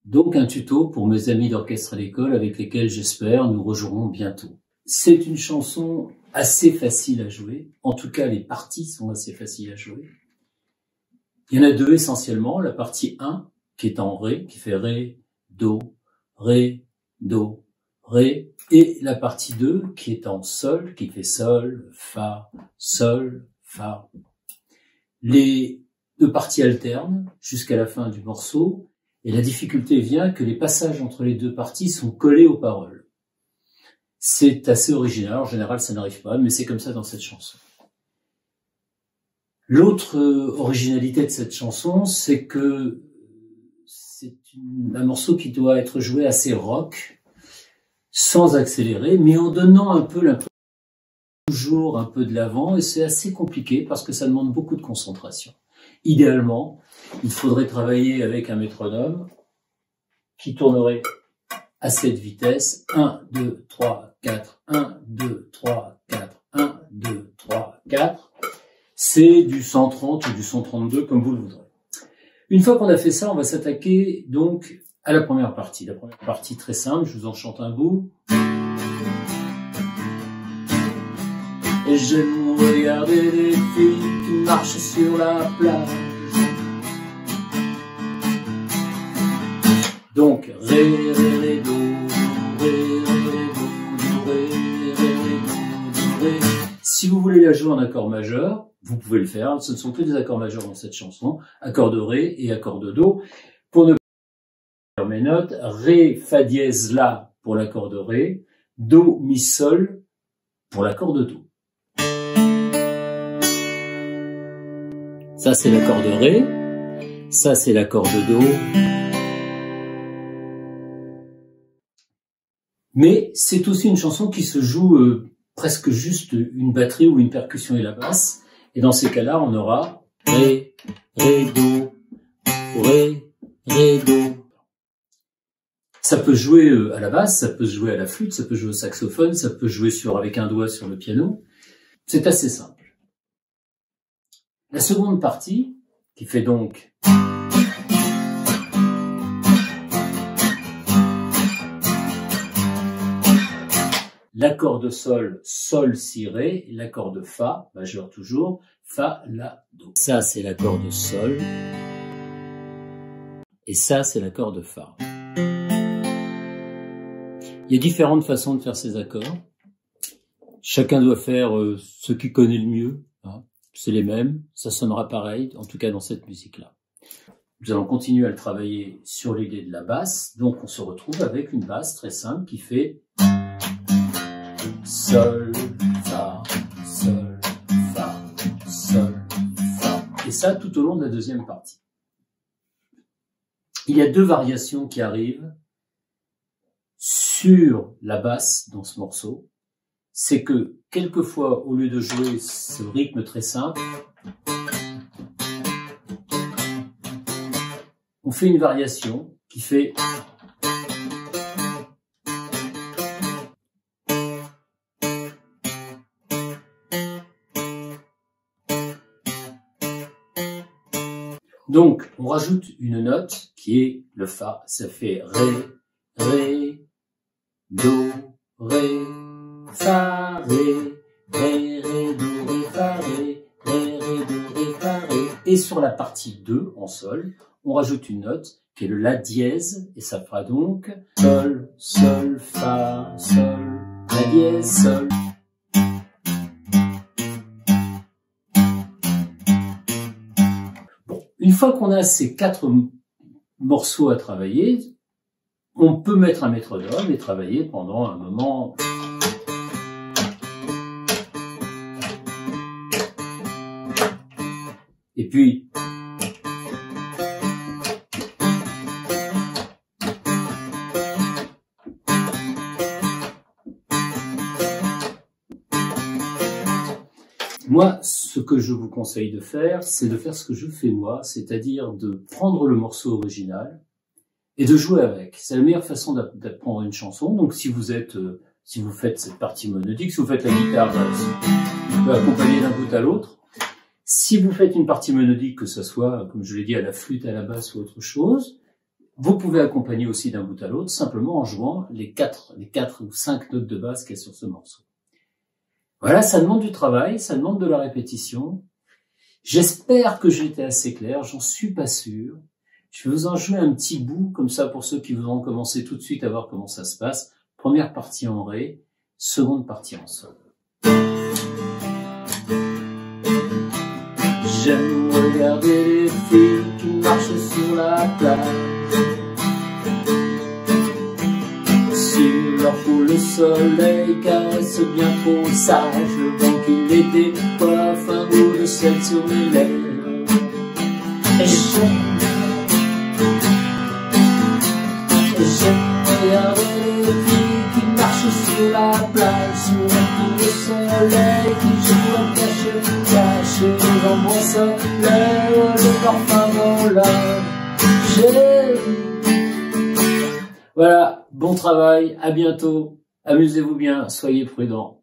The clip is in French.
Donc un tuto pour mes amis d'orchestre à l'école avec lesquels j'espère nous rejouerons bientôt. C'est une chanson assez facile à jouer, en tout cas les parties sont assez faciles à jouer. Il y en a deux essentiellement, la partie 1 qui est en Ré, qui fait Ré, Do, Ré, et la partie 2 qui est en Sol, qui fait Sol, Fa. Les deux parties alternent jusqu'à la fin du morceau, et la difficulté vient que les passages entre les deux parties sont collés aux paroles. C'est assez original, en général ça n'arrive pas, mais c'est comme ça dans cette chanson. L'autre originalité de cette chanson, c'est que c'est un morceau qui doit être joué assez rock, sans accélérer, mais en donnant un peu l'impression toujours un peu de l'avant, et c'est assez compliqué parce que ça demande beaucoup de concentration. Idéalement, il faudrait travailler avec un métronome qui tournerait à cette vitesse. 1, 2, 3, 4, 1, 2, 3, 4, 1, 2, 3, 4. C'est du 130 ou du 132 comme vous le voudrez. Une fois qu'on a fait ça, on va s'attaquer donc à la première partie. La première partie très simple, je vous en chante un bout. Et j'aime regarder les filles qui marchent sur la plage. Donc, ré, do, ré. Si vous voulez la jouer en accord majeur, vous pouvez le faire. Ce ne sont que des accords majeurs dans cette chanson. Accord de Ré et accord de Do. Pour ne pas faire mes notes, Ré, Fa dièse, La pour l'accord de Ré, Do, Mi, Sol pour l'accord de Do. Ça, c'est l'accord de Ré. Ça, c'est l'accord de Do. Mais c'est aussi une chanson qui se joue presque juste une batterie ou une percussion et la basse. Et dans ces cas-là, on aura Ré, Do, Ré, Do. Ça peut jouer à la basse, ça peut se jouer à la flûte, ça peut jouer au saxophone, ça peut jouer avec un doigt sur le piano. C'est assez simple. La seconde partie, qui fait donc l'accord de Sol, Sol, Si, Ré, l'accord de Fa, majeur toujours, Fa, La, Do. Ça, c'est l'accord de Sol. Et ça, c'est l'accord de Fa. Il y a différentes façons de faire ces accords. Chacun doit faire ce qu'il connaît le mieux. Hein. C'est les mêmes, ça sonnera pareil, en tout cas dans cette musique-là. Nous allons continuer à le travailler sur l'idée de la basse. Donc on se retrouve avec une basse très simple qui fait Sol, Fa, Sol, Fa, Sol, Fa. Et ça tout au long de la deuxième partie. Il y a deux variations qui arrivent sur la basse dans ce morceau. C'est que quelquefois, au lieu de jouer ce rythme très simple, on fait une variation qui fait donc on rajoute une note qui est le Fa, ça fait Ré, Do, Ré, Fa, Ré, Do, Ré, Fa, Ré, Do, Ré, Fa, Ré. Et sur la partie 2, en Sol, on rajoute une note qui est le La dièse, et ça fera donc Sol, Sol, Fa, Sol, La dièse, Sol. Bon, une fois qu'on a ces 4 morceaux à travailler, on peut mettre un métronome et travailler pendant un moment. Et puis, moi, ce que je vous conseille de faire, c'est de faire ce que je fais moi, c'est-à-dire de prendre le morceau original et de jouer avec. C'est la meilleure façon d'apprendre une chanson. Donc si vous faites cette partie monodique, si vous faites la guitare, vous pouvez accompagner d'un bout à l'autre. Si vous faites une partie monodique, que ce soit, comme je l'ai dit, à la flûte, à la basse ou autre chose, Vous pouvez accompagner aussi d'un bout à l'autre, simplement en jouant les quatre ou 5 notes de base qu'il y a sur ce morceau. Voilà, ça demande du travail, ça demande de la répétition. J'espère que j'ai été assez clair, j'en suis pas sûr. Je vais vous en jouer un petit bout, comme ça pour ceux qui voudront commencer tout de suite à voir comment ça se passe. Première partie en ré, seconde partie en sol. J'aime regarder les filles qui marchent sur la plage. Sur leur peau le soleil caresse bien trop sage. Le vent qui l'été coiffe un bout de sel sur les lèvres. Et j'aime regarder les filles qui marchent sur la plage. Sur leur peau le soleil qui joue à cache. Le vent bon soleil, le parfum volage. Voilà, bon travail, à bientôt, amusez-vous bien, soyez prudents.